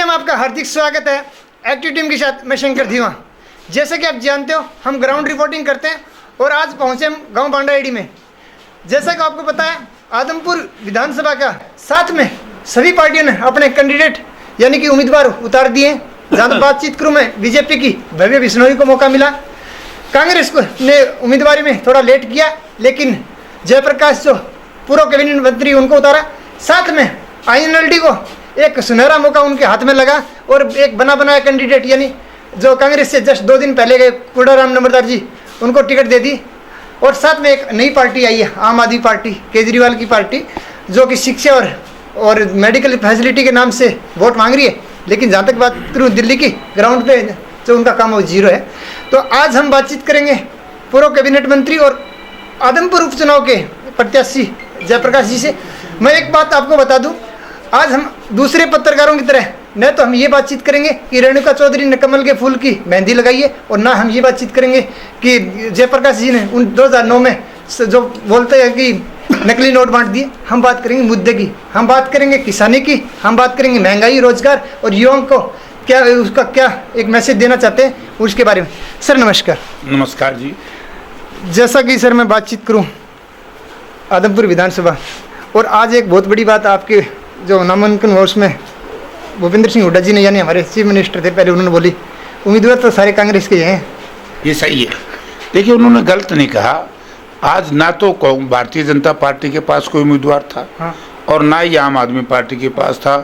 में आपका हार्दिक स्वागत है। एक्टिव टीम के साथ मैं शंकर धीवा। जैसे कि आप जानते हो हम ग्राउंड रिपोर्टिंग करते हैं और आज पहुंचे हम गांव बांडाएड़ी में। जैसा कि आपको पता है आदमपुर विधानसभा का साथ में सभी पार्टियों ने अपने कैंडिडेट यानी कि उम्मीदवार उतार दिए। जहाँ तक बातचीत करूँ मैं बीजेपी की भव्य बिश्नोई को मौका मिला। कांग्रेस को ने उम्मीदवारी में थोड़ा लेट किया लेकिन जयप्रकाश जो पूर्व कैबिनेट मंत्री उनको उतारा। साथ में INLD को एक सुनहरा मौका उनके हाथ में लगा और एक बना बनाया कैंडिडेट यानी जो कांग्रेस से जस्ट 2 दिन पहले गए कुड़ाराम नंबरदार जी उनको टिकट दे दी। और साथ में एक नई पार्टी आई है आम आदमी पार्टी, केजरीवाल की पार्टी, जो कि शिक्षा और मेडिकल फैसिलिटी के नाम से वोट मांग रही है। लेकिन जहाँ तक बात करूँ दिल्ली की ग्राउंड पे जो उनका काम है वो जीरो है। तो आज हम बातचीत करेंगे पूर्व कैबिनेट मंत्री और आदमपुर उपचुनाव के प्रत्याशी जयप्रकाश जी से। मैं एक बात आपको बता दूं, आज हम दूसरे पत्रकारों की तरह न तो हम ये बातचीत करेंगे कि रेणुका चौधरी ने कमल के फूल की मेहंदी लगाई है और ना हम ये बातचीत करेंगे कि जयप्रकाश जी ने उन 2009 में जो बोलते हैं कि नकली नोट बांट दिए। हम बात करेंगे मुद्दे की, हम बात करेंगे किसानी की, हम बात करेंगे महंगाई, रोजगार और युवाओं को क्या उसका क्या एक मैसेज देना चाहते हैं उसके बारे में। सर नमस्कार। नमस्कार जी। जैसा कि सर मैं बातचीत करूं आदमपुर विधानसभा और आज एक बहुत बड़ी बात आपके जो नामांकन हुआ उसमें भूपेंद्र सिंह हुड्डा जी ने यानी हमारे चीफ मिनिस्टर थे पहले, उन्होंने बोली उम्मीदवार तो सारे कांग्रेस के हैं। ये सही है। देखिए उन्होंने गलत नहीं कहा। आज ना तो भारतीय जनता पार्टी के पास कोई उम्मीदवार था हाँ। और ना ही आम आदमी पार्टी के पास था।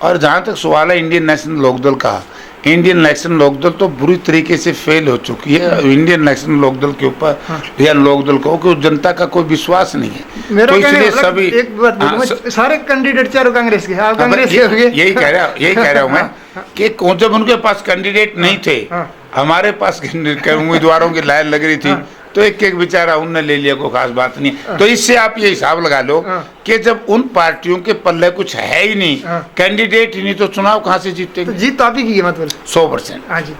और जहाँ तक सवाल है इंडियन नेशनल लोकदल का, इंडियन नेशनल लोकदल तो बुरी तरीके से फेल हो चुकी है। इंडियन नेशनल लोकदल के ऊपर या लोकदल को कि तो जनता का कोई विश्वास नहीं है। तो इसलिए सभी एक बात सारे कैंडिडेट चारों कांग्रेस के, कांग्रेस यही कह रहा हूँ मैं कि जब उनके पास कैंडिडेट नहीं थे, हमारे पास उम्मीदवारों की लाइन लग रही थी तो एक एक बेचारा उनने ले लिया, कोई खास बात नहीं। तो इससे आप ये हिसाब लगा लो कि जब उन पार्टियों के पल्ले कुछ है ही नहीं, कैंडिडेट ही नहीं, तो चुनाव कहाँ से जीतेंगे? तो जीत तो आप ही की है मतलब 100%। हाँ जी।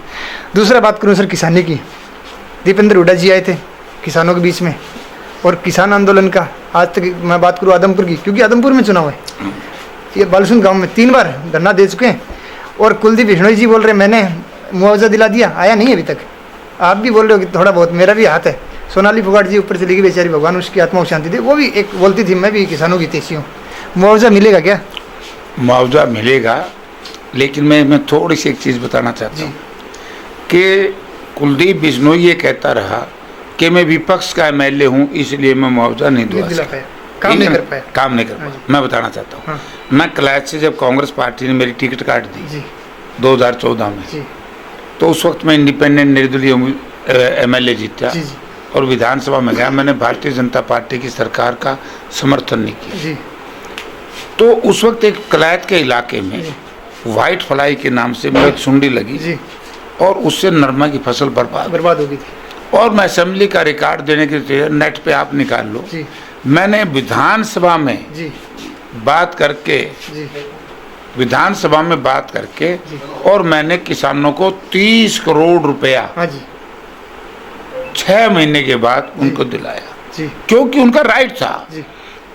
दूसरा बात करूँ सर किसानी की, दीपेंद्र हुड्डा जी आए थे किसानों के बीच में और किसान आंदोलन का। आज तक मैं बात करूँ आदमपुर की, क्योंकि आदमपुर में चुनाव है, ये बालसुन गाँव में 3 बार धरना दे चुके हैं और कुलदीप बिश्नोई जी बोल रहे मैंने मुआवजा दिला दिया, आया नहीं अभी तक। आप भी बोल रहे हो कि थोड़ा बहुत मेरा भी हाथ है। सोनाली फोगाट जी ऊपर से लिखी बेचारी, भगवान उसकी आत्मा को शांति दे, वो भी एक बोलती थी मैं भी किसानों की तेजी हूँ। मुआवजा मिलेगा क्या? मुआवजा मिलेगा, लेकिन मैं थोड़ी सी एक चीज़ बताना चाहता हूँ कि कुलदीप बिश्नोई ये कहता रहा कि मैं विपक्ष का MLA हूँ इसलिए मैं मुआवजा नहीं दिला पाया, काम नहीं कर पाया। मैं बताना चाहता हूँ, मैं क्लास से जब कांग्रेस पार्टी ने मेरी टिकट काट दी 2014 में, तो उस वक्त मैं इंडिपेंडेंट निर्दलीय MLA जीता और विधानसभा में गया। मैंने भारतीय जनता पार्टी की सरकार का समर्थन नहीं किया। तो उस वक्त एक कलायत के इलाके में व्हाइट फ्लाई के नाम से मेरी एक सुंडी लगी और उससे नरमा की फसल बर्बाद हो गई थी। और मैं असेंबली का रिकॉर्ड देने के लिए नेट पे आप निकाल लो, मैंने विधानसभा में बात करके और मैंने किसानों को 30 करोड़ रुपया 6 महीने के बाद उनको दिलाया, क्योंकि उनका राइट था।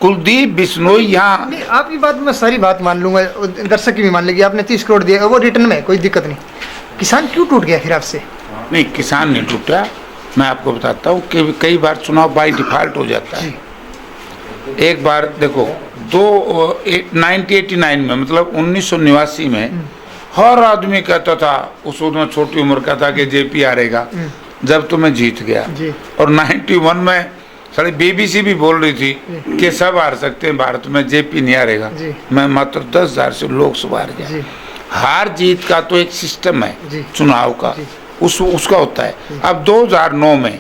कुलदीप बिश्नोई यहाँ आपकी बात मैं सारी बात मान लूंगा, दर्शक भी मान लेगी। आपने 30 करोड़ दिया वो रिटर्न में, कोई दिक्कत नहीं। किसान क्यों टूट गया फिर आपसे? नहीं, किसान नहीं टूटा। मैं आपको बताता हूँ कि कई बार चुनाव बाई डिफॉल्ट हो जाता है। एक बार देखो 1989 में मतलब 1989 में हर आदमी कहता था, उस वक्त में छोटी उम्र का था कि JP हारेगा, जब तो मैं जीत गया। और 91 में सारी BBC भी बोल रही थी कि सब हार सकते हैं भारत में, JP नहीं हारेगा। मैं मात्र 10,000 से लोकसभा हार गया। हार जीत का तो एक सिस्टम है चुनाव का, उसका होता है। अब 2009 में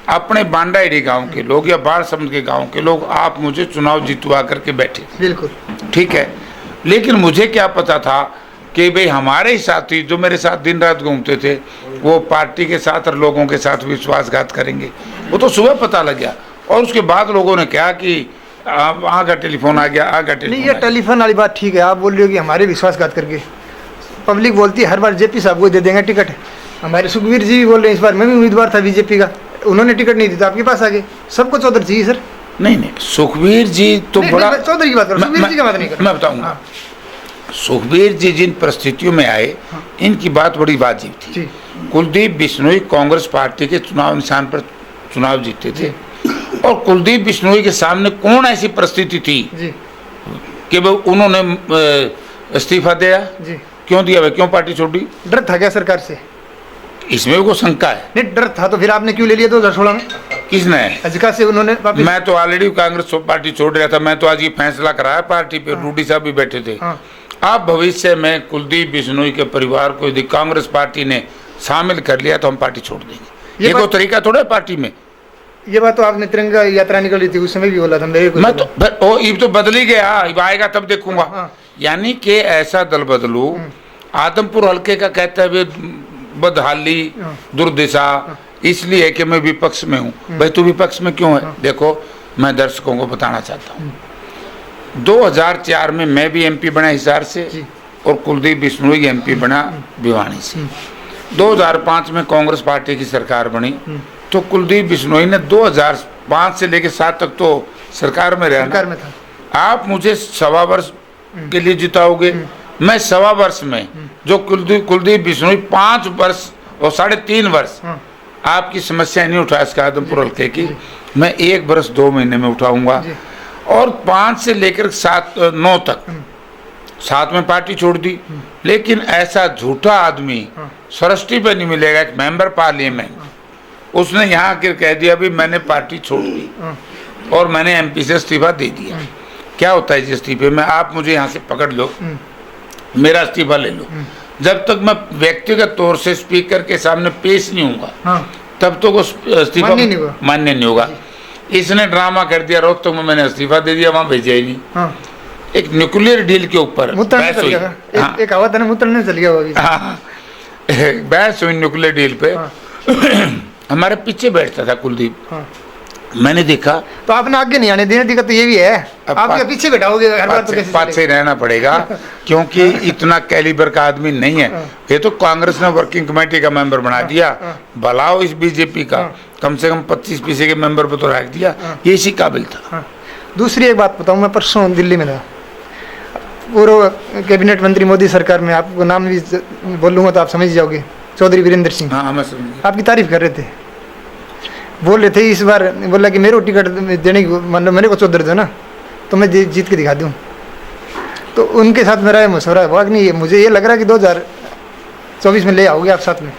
अपने बांडाएड़ी गांव के लोग या बाढ़ समुद्र के गांव के लोग आप मुझे चुनाव जितवा करके बैठे, बिल्कुल ठीक है। लेकिन मुझे क्या पता था कि भाई हमारे साथी जो मेरे साथ दिन रात घूमते थे वो पार्टी के साथ और लोगों के साथ विश्वासघात करेंगे। वो तो सुबह पता लग गया और उसके बाद लोगों ने कहा कि वहाँ का टेलीफोन आ गया, नहीं ये टेलीफोन वाली बात ठीक है, आप बोल रहे हो कि हमारे विश्वासघात करके। पब्लिक बोलती है हर बार JP साहब को दे देंगे टिकट। हमारे सुखबीर जी भी बोल रहे हैं इस बार मैं भी उम्मीदवार था BJP का, उन्होंने टिकट नहीं दी तो आपके पास आ गए। सबको चौधरी चाहिए सर। नहीं सुखबीर जी तो बड़ा चौधरी की बात करो, सुखबीर जी की बात नहीं करो। मैं बताऊंगा। सुखबीर जी जिन परिस्थितियों में आए, इनकी बात बड़ी वाजिब थी। जी कुलदीप बिश्नोई कांग्रेस पार्टी के चुनाव निशान पर चुनाव जीते थे, और कुलदीप बिश्नोई के सामने कौन ऐसी परिस्थिति थी जी कि वो उन्होंने इस्तीफा दिया? जी क्यों दिया? क्यों पार्टी छोड़ी? डर था क्या सरकार से? इसमें भी कोई शंका है? नहीं, डर था तो फिर आपने क्यों ले लिया 2016 में? किसने? अजका से उन्होंने वापस। मैं तो ऑलरेडी कांग्रेस पार्टी छोड़ रहा था। मैं तो आज ये फैसला कराया पार्टी पे, रूडी साहब भी बैठे थे। हाँ। आप भविष्य में कुलदीप बिश्नोई के परिवार को यदि कांग्रेस पार्टी ने शामिल कर लिया तो हम पार्टी छोड़ देंगे। ये कोई तरीका थोड़ा है पार्टी में। ये बात तो आपने तिरंगा यात्रा निकली थी उस समय भी बोला था मेरे को। मैं तो ये तो बदल ही गया, अब आएगा तब देखूंगा। हाँ। यानी कि ऐसा दल बदलू, आदमपुर हल्के का कहता है बदहाली, दुर्दिशा, इसलिए कि मैं विपक्ष में हूँ। भाई तू विपक्ष में क्यों है? देखो, मैं दर्शकों को बताना चाहता हूँ, 2004 में मैं भी एमपी बना हिसार से, और कुलदीप बिश्नोई एमपी बना भिवानी से। 2005 में कांग्रेस पार्टी की सरकार बनी, तो कुलदीप बिश्नोई ने 2005 से लेकर 7 तक तो सरकार में रहा। सरकार में था। आप मुझे 1.25 वर्ष के लिए जिताओगे, मैं 1.25 वर्ष में जो कुलदीप बिश्नोई 5 वर्ष और 3.5 वर्ष आपकी समस्या नहीं उठा इसका आदमपुर हल्के की, मैं 1 वर्ष 2 महीने में उठाऊंगा। और 5 से लेकर 9 तक 7 में पार्टी छोड़ दी। लेकिन ऐसा झूठा आदमी सृष्टि पे नहीं मिलेगा। एक मेंबर पार्लियामेंट, उसने यहाँ आकर कह दिया भी मैंने पार्टी छोड़ दी और मैंने एमपी से इस्तीफा दे दिया। क्या होता है इस इस्तीफे में? आप मुझे यहाँ से पकड़ लो, मेरा इस्तीफा ले लो। जब तक मैं व्यक्तिगत तौर से स्पीकर के सामने पेश नहीं होऊंगा, तब तक वो इस्तीफा मान्य नहीं होगा। इसने ड्रामा कर दिया, रोहतक में मैंने इस्तीफा दे दिया, वहाँ भेजा ही नहीं। एक न्यूक्लियर डील के ऊपर बहस हुई। एक आवाज है मुतरने चल गया वो अभी। बहस हुई न्यूक्लियर डील पे। हमारे पीछे बैठता था कुलदीप, मैंने देखा। तो आपने आगे नहीं आने देने दिक्कत तो ये भी है, आपके पीछे बैठाओगे हर बार तो कैसे पास से रहना पड़ेगा, क्योंकि इतना कैलिबर का आदमी नहीं है। ये तो कांग्रेस ने वर्किंग कमेटी का मेंबर बना दिया, भलाओ इस बीजेपी का कम से कम 25% के मेंबर पे तो रख दिया, ये इसी काबिल था। दूसरी एक बात बताऊं, मैं परसों दिल्ली में था, पूर्व कैबिनेट मंत्री मोदी सरकार में, आपको नाम भी बोलूंगा तो आप समझ जाओगे, चौधरी वीरेंद्र सिंह। हाँ, मैं समझ। आपकी तारीफ कर रहे थे, बोल रहे थे इस बार, बोला कि मेरे को टिकट देने की, मतलब मेरे को चौधरी दो ना तो मैं जीत के दिखा दूँ। तो उनके साथ मेरा मशवरा हुआ कि नहीं, मुझे ये लग रहा है कि 2024 में ले आओगे आप साथ में।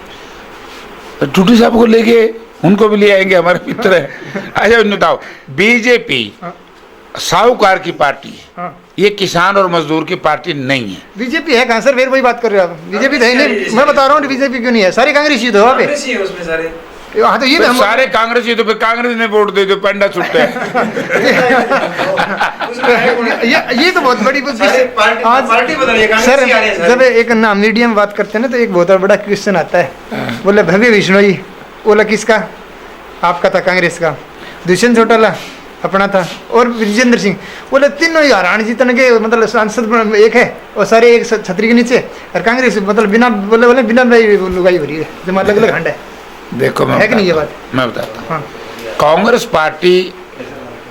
टूटी साहब को लेके उनको भी ले आएंगे, हमारे मित्र है। अच्छा बताओ, बीजेपी साहूकार की पार्टी है, ये किसान और मजदूर की पार्टी नहीं है। बीजेपी है कहाँ सर? फिर वही बात कर रहे हो आप, बीजेपी तो है नहीं। मैं बता रहा हूँ बीजेपी क्यों नहीं है, सारे कांग्रेसी तो वहाँ पे। उसमें सारे हाँ तो ये तो सारे कांग्रेसी, तो फिर कांग्रेस ने वोट दे दो, पेंडा छुट्टे हैं। ये तो बहुत बड़ी पार्टी बदल रही है सर। जब एक ना मीडिया में बात करते हैं ना, तो एक बहुत बड़ा क्वेश्चन आता है, बोले भव्य बिश्नोई, बोला किसका? आपका था, कांग्रेस का। दुष्यंत चौटाला अपना था, और विजेंद्र सिंह, बोले तीनों ही हरियाणा जीतने के, मतलब सांसद एक है और सारे एक छतरी के नीचे, और कांग्रेस मतलब बिना बोले बिना लुगाई हो रही है, जब अलग अलग खंड है। देखो मैं बताता हूँ, कांग्रेस पार्टी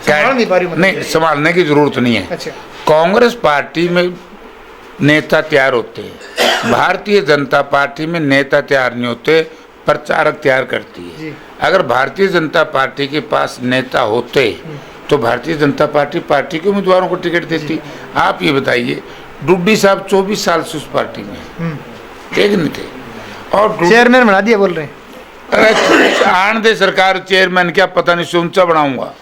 नहीं संभालने की जरूरत नहीं है। अच्छा। कांग्रेस पार्टी में नेता तैयार होते हैं, भारतीय जनता पार्टी में नेता तैयार नहीं होते, प्रचारक तैयार करती है। अगर भारतीय जनता पार्टी के पास नेता होते तो भारतीय जनता पार्टी के उम्मीदवारों को टिकट देती। आप ये बताइए, डुड्डी साहब 24 साल से उस पार्टी में एक नहीं थे, और चेयरमैन बना दिया बोल रहे हैं। आन दे सरकार चेयरमैन, क्या पता नहीं ऊंचा बनाऊंगा।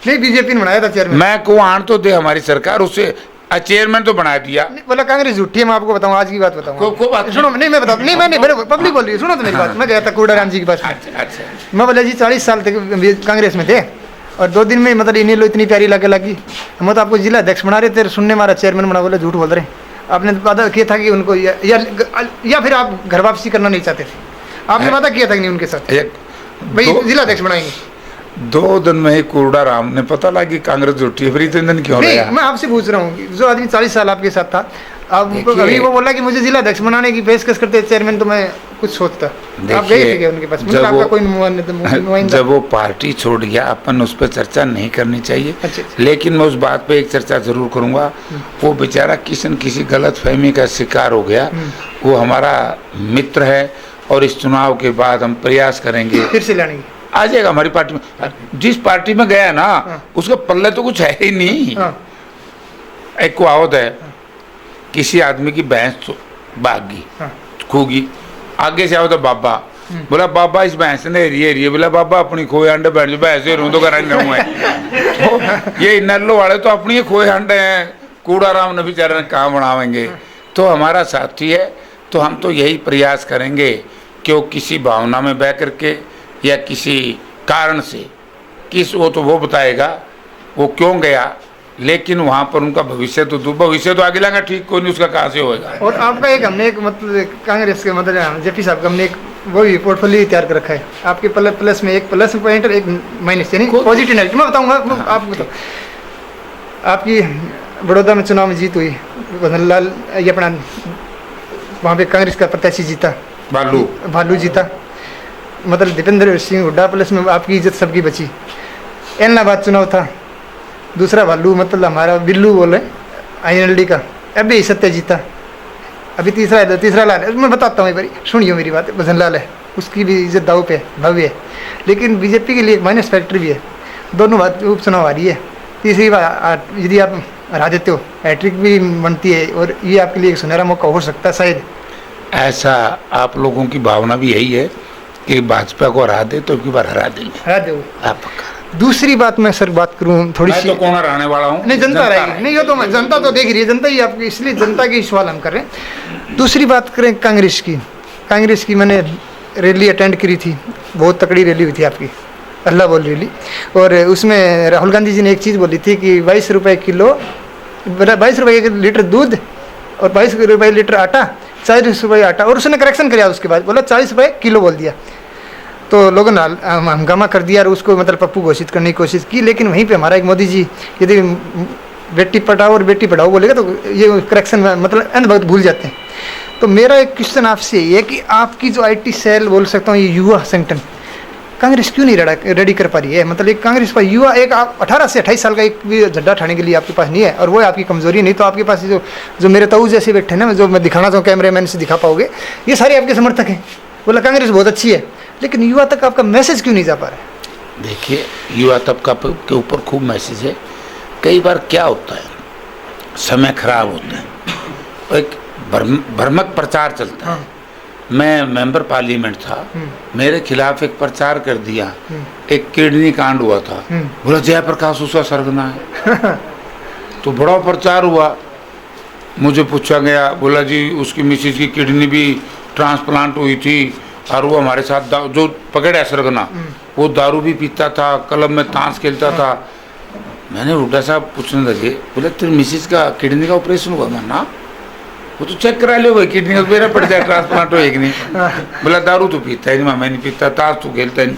नहीं, बीजेपी ने बनाया था चेयरमैन। मैं को आन तो दे हमारी सरकार, उसे चेयरमैन तो बना दिया। बोला कांग्रेस झूठी है। मैं आपको बताऊं, आज की बात बताऊं, सुनो। नहीं मैं बताऊं, नहीं मैं पब्लिक बोल रही है, सुनो तो मेरी बात। मैं गया था कूड़ाराम जी के पास। अच्छा। मैं बोला जी 40 साल तक कांग्रेस में थे, और 2 दिन में मतलब इन्हें लो इतनी प्यारी लगी, मैं तो आपको जिला अध्यक्ष बना रहे थे, सुनने मारा चेयरमैन बना। बोला झूठ बोल रहे, आपने वादा किया था कि उनको, या फिर आप घर वापसी करना नहीं चाहते थे? आपने वादा किया था कि नहीं उनके साथ भाई जिला अध्यक्ष बनाएंगे? 2 दिन में ही कूड़ाराम ने पता लगी कांग्रेस झूठी है, फिर 3 दिन क्यों रहा? मैं आपसे पूछ रहा हूँ, जो आदमी 40 साल आपके साथ था, अब अभी वो बोला कि मुझे जिला अध्यक्ष बनाने की पेशकश करते चेयरमैन, तो मैं कुछ सोचता। आप गए देखिए, थे क्या उनके पास? मतलब जब आपका वो- कोई नुमाइंदा? जब वो पार्टी छोड़ गया, अपन उस पर चर्चा नहीं करनी चाहिए। अच्छा। लेकिन मैं उस बात पे एक चर्चा जरूर करूंगा। वो बेचारा किसी न किसी गलत फहमी का शिकार हो गया। वो हमारा मित्र है और इस चुनाव के बाद हम प्रयास करेंगे फिर से लाने की। आ जाएगा हमारी पार्टी में। जिस पार्टी में गया ना, उसके पल्ले तो कुछ है ही नहीं। हाँ। एक कहावत है, किसी आदमी की भैंस भागी हाँ। खूगी, आगे से आओ तो बाबा बोला, बाबा इस भैंस ने रिये बोला, बाबा अपनी खोए अंडे बैठ जो भैंसे रू तो करा रहूँ है। तो ये नल्लो वाले तो अपनी खोए अंडे हैं, कूड़ा राम ने बेचारे ने कहाँ बनावेंगे। तो हमारा साथी है, तो हम तो यही प्रयास करेंगे कि वो किसी भावना में बह करके या किसी कारण से वो तो वो बताएगा वो क्यों गया, लेकिन वहाँ पर उनका भविष्य तो आगे लगा ठीक, कोई नहीं, उसका कहाँ से होएगा। और आपका एक हमने एक मतलब कांग्रेस के मतलब जेपी साहब का हमने एक वो भी पोर्टफोलियो तैयार कर रखा है आपके प्लस में, एक प्लस पॉइंट और एक माइनस, यानी पॉजिटिव नेगेटिव। मैं बताऊंगा आप बताओ। आपकी बड़ौदा में चुनाव में जीत हुई, लाल ये अपना वहाँ पे कांग्रेस का प्रत्याशी जीता, भालू जीता, मतलब दीपेंद्र सिंह हुड्डा प्लस में आपकी इज्जत सबकी बची। इलाहाबाद चुनाव था, दूसरा भालू मतलब हमारा बिल्लू बोले INLD का, अभी सत्य जीता। अभी तीसरा लाल है। मैं बताता हूँ एक बारी, सुनियो मेरी बात। भजन लाल है, उसकी भी इज्जत दाव पे भव्य है, लेकिन बीजेपी के लिए माइनस फैक्टर भी है। दोनों बात उपचुनाव आ रही है, तीसरी बार यदि आप हरा देते हो हैट्रिक भी बनती है, और ये आपके लिए एक सुनहरा मौका हो सकता है शायद। ऐसा आप लोगों की भावना भी यही है कि भाजपा को हरा दे तो एक बार हरा देंगे, हरा दो। आप पक्का। दूसरी बात मैं सर बात करूँ थोड़ी मैं सी, तो कौन रहने वाला हूँ, नहीं जनता रहेगी, नहीं ये तो जनता तो देख रही है, जनता ही आपकी, इसलिए जनता की सवाल हम कर रहे हैं। दूसरी बात करें कांग्रेस की मैंने रैली अटेंड करी थी, बहुत तकड़ी रैली हुई थी आपकी, अल्लाह बोल रैली। और उसमें राहुल गांधी जी ने एक चीज़ बोली थी कि 22 रुपये किलो, 22 रुपये लीटर दूध और 22 रुपये लीटर आटा, 40 रुपये आटा, और उसने करेक्शन किया उसके बाद, बोला 40 रुपये किलो बोल दिया। तो लोगों ने हंगामा कर दिया और उसको मतलब पप्पू घोषित करने की कोशिश की। लेकिन वहीं पे हमारा एक मोदी जी यदि बेटी पढ़ाओ और बेटी पढ़ाओ बोलेगा तो ये करेक्शन मतलब अंध भक्त भूल जाते हैं। तो मेरा एक क्वेश्चन आपसे ये है कि आपकी जो IT सेल बोल सकता हूँ, ये युवा संगठन कांग्रेस क्यों नहीं रेडी कर पा रही है? मतलब एक कांग्रेस पर युवा, एक 18 से 28 साल का एक भी झड्डा ठाने के लिए आपके पास नहीं है, और वो आपकी कमजोरी। नहीं तो आपके पास जो मेरे ताऊ जैसे बैठे ना, जो मैं दिखाना चाहूँ कैमरे मैन से दिखा पाओगे, ये सारे आपके समर्थक हैं। बोला कांग्रेस बहुत अच्छी है, लेकिन युवा तक आपका मैसेज क्यों नहीं जा पा रहा है? देखिए, युवा तबका के ऊपर खूब मैसेज है। कई बार क्या होता है, समय खराब होता है, एक भ्रमक प्रचार चलता है। मैं मेंबर पार्लियामेंट था, मेरे खिलाफ एक प्रचार कर दिया, एक किडनी कांड हुआ था, बोला जयप्रकाश उसका सरगना है। तो बड़ा प्रचार हुआ, मुझे पूछा गया, बोला जी उसकी मिसेज की किडनी भी ट्रांसप्लांट हुई थी, और वो हमारे साथ जो पकड़े सरगना, वो दारू भी पीता था, क्लब में ताश खेलता था। मैंने हुड्डा साहब पूछने लगे, बोले तेरी मिसेज का किडनी का ऑपरेशन हुआ? ना, वो तो चेक करा लो भाई, किडनी का मेरा पड़ जाए, ट्रांसप्लांट हो एक नहीं। बोला दारू तो पीता है नहीं, मैं नहीं पीता, ताश तो खेलता है नहीं।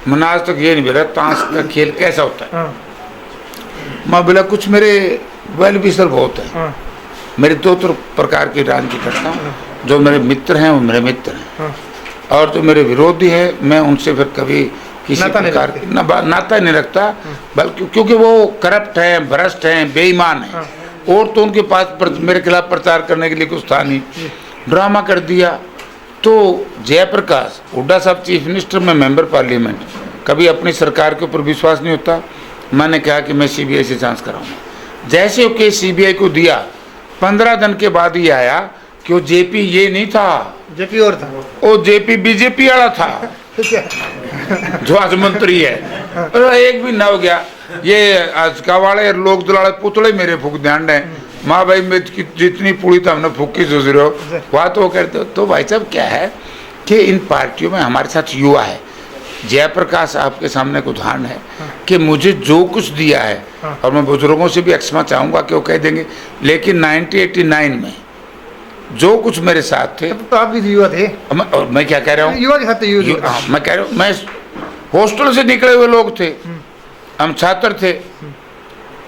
मैंने आज तक ये नहीं बोला ताश का खेल कैसा होता है। मैं बोला कुछ मेरे वेल विशर बहुत है, मेरे दो प्रकार की राजनीति करता हूँ। जो मेरे मित्र हैं वो मेरे मित्र हैं, और जो मेरे विरोधी है मैं उनसे फिर कभी किसी प्रकार की नाता नहीं रखता, बल्कि क्योंकि वो करप्ट है, भ्रष्ट हैं, बेईमान है, और तो उनके पास मेरे खिलाफ प्रचार करने के लिए कुछ था नहीं। ड्रामा कर दिया। तो जयप्रकाश हुड्डा साहब चीफ मिनिस्टर में मेंबर पार्लियामेंट, कभी अपनी सरकार के ऊपर विश्वास नहीं होता। मैंने कहा कि मैं CBI से जांच कराऊंगा। जैसे वो केस CBI को दिया, 15 दिन के बाद ही आया कि वो JP ये नहीं था, JP और था, वो JP BJP वाला था जो आज मंत्री है। एक भी ना हो गया। ये आज का वाले लोग दुलाड़े पुतले मेरे फूक ध्यान है, माँ भाई में जितनी पूरी था हमने फूक की सोच रहे हो, वहाँ तो वो करते हो। तो भाई साहब क्या है कि इन पार्टियों में हमारे साथ युवा है। जयप्रकाश आपके सामने एक उदाहरण है कि मुझे जो कुछ दिया है, और मैं बुजुर्गों से भी क्षमा चाहूँगा कि वो कह देंगे, लेकिन 1989 में जो कुछ मेरे साथ थे, तो आप भी युवा थे। मैं क्या कह रहा हूँ, युवा के साथ मैं कह रहा हूँ, मैं हॉस्टल से निकले हुए लोग थे, हम छात्र थे,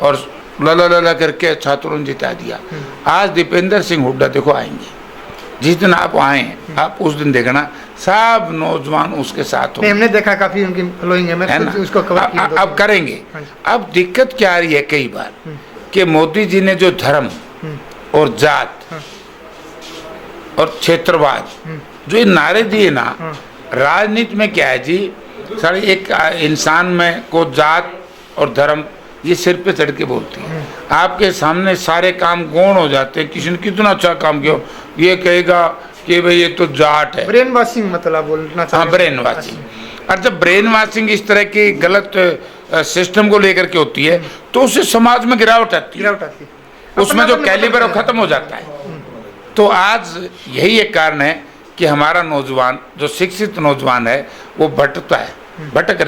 और ला करके छात्रों ने जिता दिया। आज दीपेंद्र सिंह हुड्डा देखो आएंगे, जिस दिन आप आए आप उस दिन देखना सब नौजवान उसके साथ हो, नहीं हमने देखा काफी उनकी फॉलोइंग है, मैं है खुद ना। उसको कवर किया अब करेंगे। हाँ जी। अब दिक्कत क्या आ रही है कई बार कि मोदी जी ने जो धर्म और जात और क्षेत्रवाद जो ये नारे दिए ना, राजनीति में क्या है जी, सारे एक इंसान में को जात और धर्म ये सिर पे चढ़ के बोलती है। आपके सामने सारे काम गौण हो जाते हैं, किसी ने कितना अच्छा काम किया ये कहेगा कि भाई ये तो जाट है। ब्रेन वॉशिंग मतलब बोलना हाँ, ब्रेन वॉशिंग। और जब ब्रेन वॉशिंग इस तरह की गलत सिस्टम को लेकर के होती है तो उससे समाज में गिरावट आती है, गिरावट आती है, उसमें जो कैलिबर है खत्म हो जाता है। तो आज यही एक कारण है कि हमारा नौजवान जो शिक्षित नौजवान है वो भटक रहा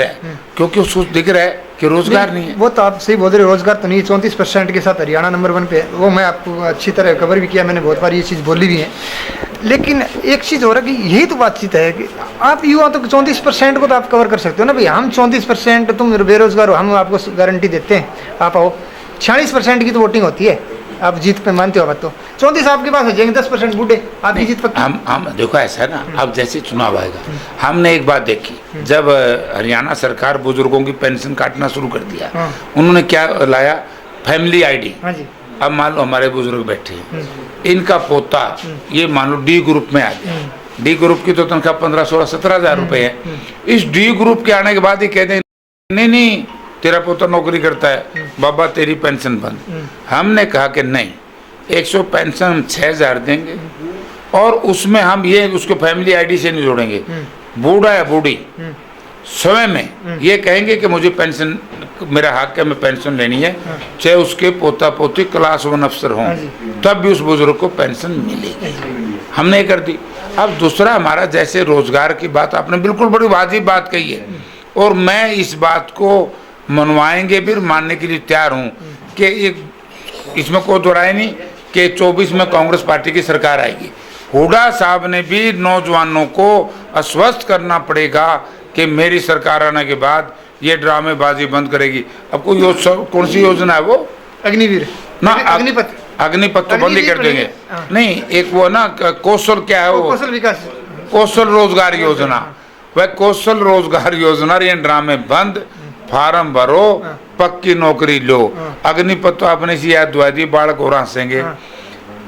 है क्योंकि उसको दिख रहा है कि रोजगार नहीं है। वो तो आप सही बोल रहे हो, रोजगार तो नहीं, 34% के साथ हरियाणा नंबर 1 पे है। वो मैं आपको अच्छी तरह कवर भी किया, मैंने बहुत बार ये चीज़ बोली भी है। लेकिन एक चीज़ हो रहा है कि यही तो बातचीत है कि आप युवा तो 34% को तो आप कवर कर सकते हो ना भाई। हम 34% तुम बेरोजगार हो, हम आपको गारंटी देते हैं आप आओ। 46% की तो वोटिंग होती है, आप जीत पे मानते हो बात तो 34 आपके पास हो जाएंगे, 10% बूढ़े, आपकी जीत पक्की। हम देखो ऐसा है ना, अब जैसे चुनाव आएगा हमने एक बात देखी, जब हरियाणा सरकार बुजुर्गों की पेंशन काटना शुरू कर दिया, उन्होंने क्या लाया, फैमिली आईडी। हाँ जी। अब मान लो हमारे बुजुर्ग बैठे हैं, इनका पोता ये मान लो डी ग्रुप में आ गया, डी ग्रुप की तो तनख्वाह 15-16-17 हज़ार रुपए है। इस डी ग्रुप के आने के बाद ही कहते हैं नहीं तेरा पोता नौकरी करता है, बाबा तेरी पेंशन बंद। हमने कहा कि नहीं, 100 पेंशन हम 6,000 देंगे और उसमें हम ये उसको फैमिली आईडी से नहीं जोड़ेंगे। बूढ़ा या बूढ़ी स्वयं में ये कहेंगे कि मुझे पेंशन, मेरा हक है, मैं पेंशन लेनी है, चाहे उसके पोता पोती क्लास 1 अफसर हों, तब भी उस बुजुर्ग को पेंशन मिलेगी। हमने ये कर दी। अब दूसरा हमारा जैसे रोजगार की बात आपने बिल्कुल बड़ी वाजिब बात कही है और मैं इस बात को मनवाएंगे भी, मानने के लिए तैयार हूँ कि इसमें कोई दो राय नहीं कि 24 में कांग्रेस पार्टी की सरकार आएगी। हुड्डा साहब ने भी नौजवानों को आश्वस्त करना पड़ेगा कि मेरी सरकार आने के बाद ये ड्रामेबाजी बंद करेगी। अब कोई कौन सी योजना है वो, अग्निवीर ना, अग्निपथ तो बंद ही कर देंगे। नहीं, एक वो ना कौशल क्या है वो, कौशल विकास, कौशल रोजगार योजना, वह कौशल रोजगार योजना ये ड्रामे बंद, फार्म भरो, पक्की नौकरी लो। अग्निपथ तो आपने सी याद दुआ दी, बालक और हंसेंगे,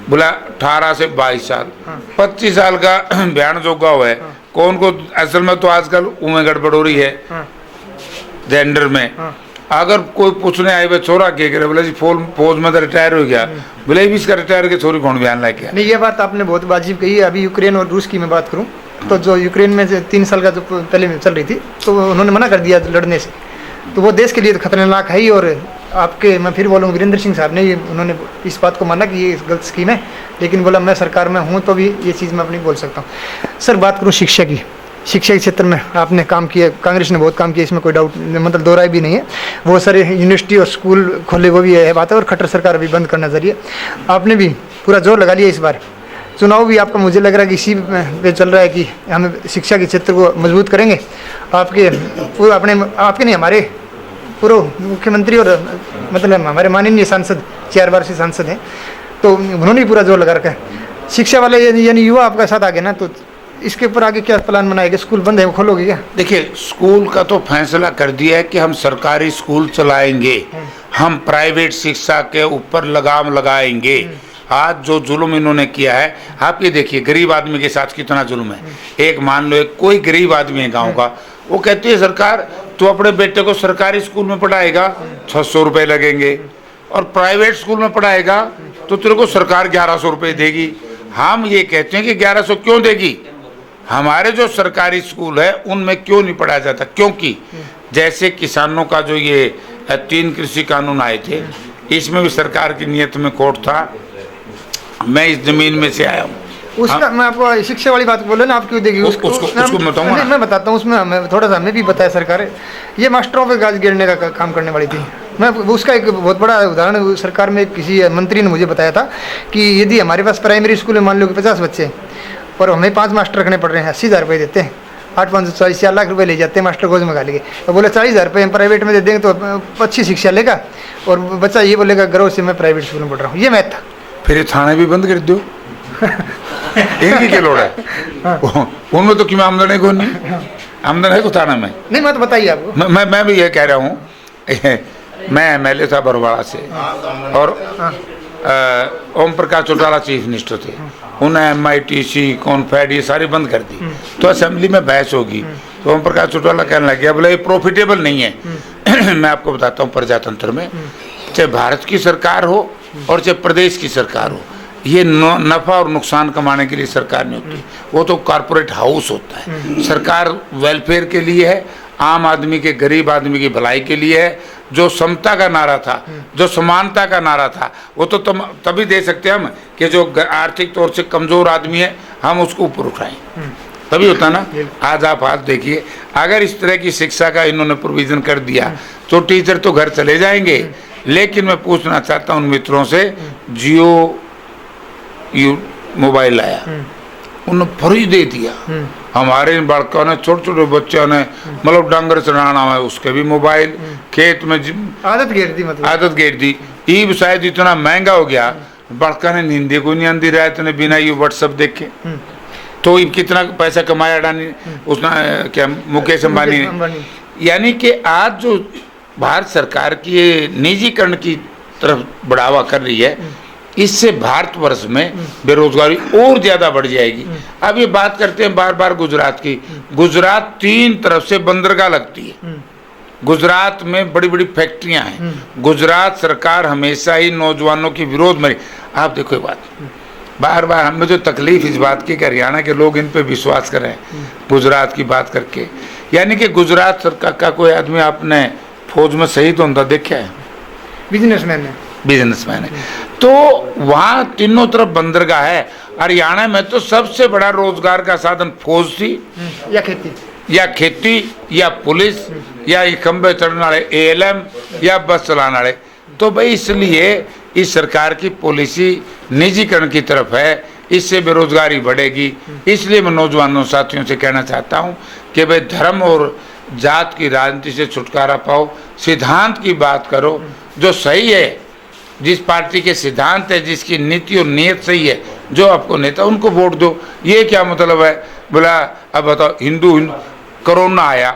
बोला 18 से 22 साल, 25 साल का बयान जोगा हुआ है। कौन को असल में तो आजकल उम्र गड़बड़ हो रही है जेंडर में। अगर कोई पूछने आए वे छोरा के करे, बोले जी फौज में तो रिटायर हो गया, बोले भी इसका रिटायर के छोरी कौन बयान लाके। नहीं, ये बात आपने बहुत वाजिब कही है। अभी यूक्रेन और रूस की मैं बात करूं तो जो यूक्रेन में 3 साल का जो पहले चल रही थी तो उन्होंने मना कर दिया लड़ने से, तो वो देश के लिए तो खतरनाक है ही। और आपके मैं फिर बोलूँ वीरेंद्र सिंह साहब ने ये उन्होंने इस बात को माना कि ये गलत स्कीम है, लेकिन बोला मैं सरकार में हूँ तो भी ये चीज़ मैं अपनी बोल सकता हूँ। सर बात करूँ शिक्षा की, शिक्षा के क्षेत्र में आपने काम किया, कांग्रेस ने बहुत काम किया, इसमें कोई डाउट मतलब दो राय भी नहीं है। बहुत सारे यूनिवर्सिटी और स्कूल खोले वो भी है बात है, और खट्टर सरकार अभी बंद करना जरिए आपने भी पूरा जोर लगा लिया। इस बार चुनाव भी आपका मुझे लग रहा है कि इसी पे चल रहा है कि हम शिक्षा के क्षेत्र को मजबूत करेंगे। आपके पूरे अपने आपके नहीं हमारे पूर्व मुख्यमंत्री और मतलब हमारे माननीय सांसद 4 बार से सांसद हैं, तो उन्होंने भी पूरा जोर लगा रखा है। शिक्षा वाले यानी युवा आपका साथ आ गए ना, तो इसके ऊपर आगे क्या प्लान बनाएगा? स्कूल बंद है, वो खोलोगे क्या? देखिए, स्कूल का तो फैसला कर दिया है कि हम सरकारी स्कूल चलाएंगे, हम प्राइवेट शिक्षा के ऊपर लगाम लगाएंगे। आज जो जुल्म इन्होंने किया है, आप ये देखिए गरीब आदमी के साथ कितना जुल्म है। एक मान लो एक कोई गरीब आदमी है गांव का, वो कहती है सरकार तो अपने बेटे को सरकारी स्कूल में पढ़ाएगा 600 रुपये लगेंगे, और प्राइवेट स्कूल में पढ़ाएगा तो तेरे को सरकार 1100 रुपये देगी। हम ये कहते हैं कि 1100 क्यों देगी? हमारे जो सरकारी स्कूल है उनमें क्यों नहीं पढ़ाया जाता? क्योंकि जैसे किसानों का जो ये 3 कृषि कानून आए थे, इसमें भी सरकार की नीयत में खोट था। मैं इस जमीन में से आया हूँ। उसका मैं आपको शिक्षा वाली बात बोले ना, आप क्यों देगी उसको बताऊंगा। मैं बताता हूँ, उसमें हमें थोड़ा सा हमें भी बताया सरकार ये मास्टरों पे गाज गिरने का काम करने वाली थी। मैं उसका एक बहुत बड़ा उदाहरण सरकार में किसी मंत्री ने मुझे बताया था कि यदि हमारे पास प्राइमरी स्कूल में मान लो कि 50 बच्चे और हमें 5 मास्टर रखने पड़ रहे हैं, 80,000 रुपये देते हैं, 8-5 4 लाख रुपए ले जाते हैं मास्टर कोच में खा लेंगे। तो बोले 40,000 रुपये हम प्राइवेट में दे देंगे तो अच्छी शिक्षा लेगा, और बच्चा ये बोलेगा गर्व से मैं प्राइवेट स्कूल में पढ़ रहा हूँ। ये मैथ था। फिर थाने भी बंद कर दो। इनकी क्या लोड़ है? उनमें तो क्यों आमदनी को नहीं, आमदन है कुछ थाना में नहीं, मैं तो बताइए आपको। मैं भी ये कह रहा हूँ मैं MLA था बरवाड़ा से, और ओम प्रकाश चौटाला चीफ मिनिस्टर थे, उन्हें MITC कॉन्फेड ये सारी बंद कर दी। तो असेंबली में बहस होगी तो ओम प्रकाश चौटाला कहने लग गया बोले ये प्रॉफिटेबल नहीं है। मैं आपको बताता हूँ, प्रजातंत्र में चाहे भारत की सरकार हो और चाहे प्रदेश की सरकार हो, ये नफा और नुकसान कमाने के लिए सरकार नहीं होती, वो तो कॉरपोरेट हाउस होता है। सरकार वेलफेयर के लिए है, आम आदमी के, गरीब आदमी की भलाई के लिए है। जो समता का नारा था, जो समानता का नारा था, वो तो तभी दे सकते हैं हम कि जो आर्थिक तौर से कमजोर आदमी है हम उसको ऊपर उठाएं, तभी होता ना। आज आप हाथ देखिए, अगर इस तरह की शिक्षा का इन्होंने प्रोविजन कर दिया तो टीचर तो घर चले जाएंगे। लेकिन मैं पूछना चाहता हूँ उन मित्रों से, जियो मोबाइल आया, उन्होंने फ्री दे दिया। हमारे बालकों ने, छोटे छोटे बच्चों ने, मतलब डांगर चढ़ाना है उसके भी मोबाइल, खेत में आदत गेट दी, मतलब आदत गेट दी। ईब शायद इतना महंगा हो गया, बालका ने नींदे को नहीं आंदी रात ने बिना ये व्हाट्सअप देखे। तो कितना पैसा कमाया अडानी, उसने क्या, मुकेश अंबानी ने। यानी कि आज जो भारत सरकार की निजीकरण की तरफ बढ़ावा कर रही है, इससे भारतवर्ष में बेरोजगारी और ज्यादा बढ़ जाएगी। अब ये बात करते हैं बार बार गुजरात की। गुजरात 3 तरफ से बंदरगाह लगती है, गुजरात में बड़ी बड़ी फैक्ट्रियां हैं। गुजरात सरकार हमेशा ही नौजवानों के विरोध में। आप देखो ये बात, बार बार हमें जो तकलीफ इस बात की कि हरियाणा के लोग इन पे विश्वास कर रहे हैं गुजरात की बात करके। यानी कि गुजरात सरकार का कोई आदमी आपने फौज में शहीद होता देखा है? बिजनेसमैन है। तो वहाँ तीनों तरफ बंदरगाह है। हरियाणा में तो सबसे बड़ा रोजगार का साधन फौज थी, या खेती या पुलिस, या खंबे चढ़ने वाले ALM, या बस चलाने वाले। तो भाई इसलिए इस सरकार की पॉलिसी निजीकरण की तरफ है, इससे बेरोजगारी बढ़ेगी। इसलिए मैं नौजवानों साथियों से कहना चाहता हूँ कि भाई धर्म और जात की राजनीति से छुटकारा पाओ, सिद्धांत की बात करो जो सही है। जिस पार्टी के सिद्धांत है, जिसकी नीति और नीयत सही है, जो आपको नेता, उनको वोट दो। ये क्या मतलब है? बोला अब बताओ, हिंदू कोरोना आया,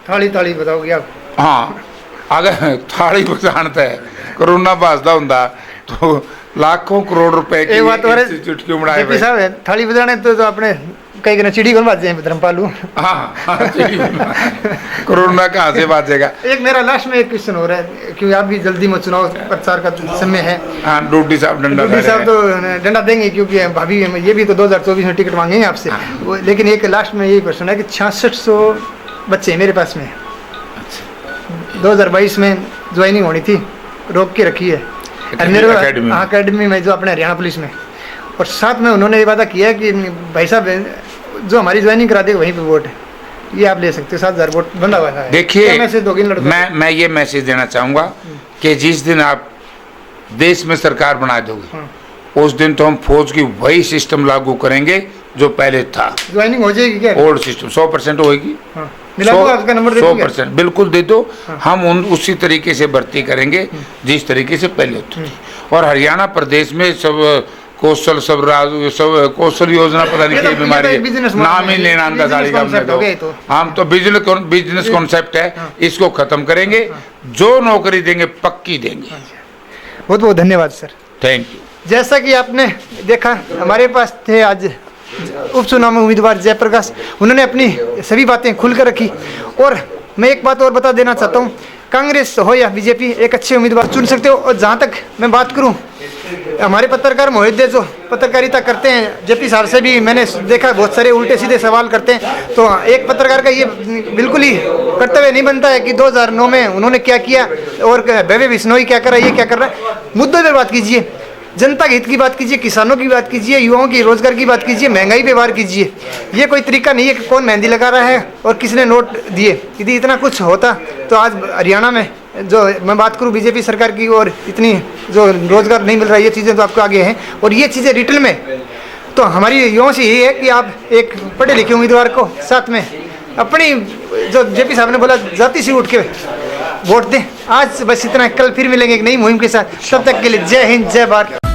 थाली बताओगे आप? हाँ, अगर थाली बचानता है, कोरोना बसदा हुंदा तो लाखों करोड़ रुपए की इंस्टीट्यूट क्यों बनाए हुए? साहब थाली बजाने तो अपने कई कहना चिड़ी कौन बाजे धर्मपालू। हाँ, कोरोना कहाँ से बाजेगा? एक मेरा लास्ट में एक क्वेश्चन हो रहा है, क्योंकि आप भी जल्दी में चुनाव प्रचार का समय है। हाँ, डोडी साहब तो डंडा देंगे, क्योंकि भाभी ये भी तो 2024 में टिकट मांगेंगे आपसे। लेकिन एक लास्ट में यही क्वेश्चन है कि 6600 बच्चे मेरे पास में 2022 में ज्वाइनिंग होनी थी, रोक के रखी है अकेडमी में, जो अपने हरियाणा पुलिस में। और साथ में उन्होंने ये वादा किया कि भाई साहब जो हमारी ज्वाइनिंग करा देगा वहीं पे वोट है, ये आप ले सकते हो। 7000 वोट बंदा हुआ है। देखिए, मैं ये मैसेज देना चाहूँगा कि जिस दिन आप देश में सरकार बना दोगे, उस दिन तो हम फौज की वही सिस्टम लागू करेंगे जो पहले था। ज्वाइनिंग हो जाएगी क्या? ओल्ड सिस्टम 100% होगी। 100% बिल्कुल दे दो। हम उसी तरीके से भर्ती करेंगे जिस तरीके से पहले होती थी। और हरियाणा प्रदेश में सब कौशल कौशल योजना, पता नहीं क्या बीमारी है, नाम ही लेना आंदा साड़ी का। हम तो बिजनेस कॉन्सेप्ट है, इसको खत्म करेंगे। जो नौकरी देंगे पक्की देंगे। बहुत बहुत धन्यवाद सर, थैंक यू। जैसा कि आपने देखा, हमारे पास थे आज उपचुनाव में उम्मीदवार जयप्रकाश। उन्होंने अपनी सभी बातें खुलकर रखी। और मैं एक बात और बता देना चाहता हूँ, कांग्रेस हो या बीजेपी, एक अच्छे उम्मीदवार चुन सकते हो। और जहाँ तक मैं बात करूँ, हमारे पत्रकार महोदय जो पत्रकारिता करते हैं, जेपी साहब से भी मैंने देखा बहुत सारे उल्टे सीधे सवाल करते हैं। तो एक पत्रकार का ये बिल्कुल ही कर्तव्य नहीं बनता है कि 2009 में उन्होंने क्या किया और भव्य बिश्नोई क्या कर रहा है, ये क्या कर रहा है। मुद्दों पर बात कीजिए, जनता के हित की बात कीजिए, किसानों की बात कीजिए, युवाओं की रोजगार की बात कीजिए, महंगाई पे वार कीजिए। ये कोई तरीका नहीं है कि कौन मेहंदी लगा रहा है और किसने नोट दिए। यदि इतना कुछ होता तो आज हरियाणा में जो मैं बात करूं बीजेपी सरकार की, और इतनी जो रोजगार नहीं मिल रहा है, ये चीज़ें तो आपको आगे हैं। और ये चीज़ें रिटेल में, तो हमारी युवाओं से यही है कि आप एक पढ़े लिखे उम्मीदवार को साथ में अपनी, जो जेपी साहब ने बोला, जाति से उठ के वोट दें। आज बस इतना, कल फिर मिलेंगे एक नई मुहिम के साथ। तब तक के लिए जय हिंद, जय भारत।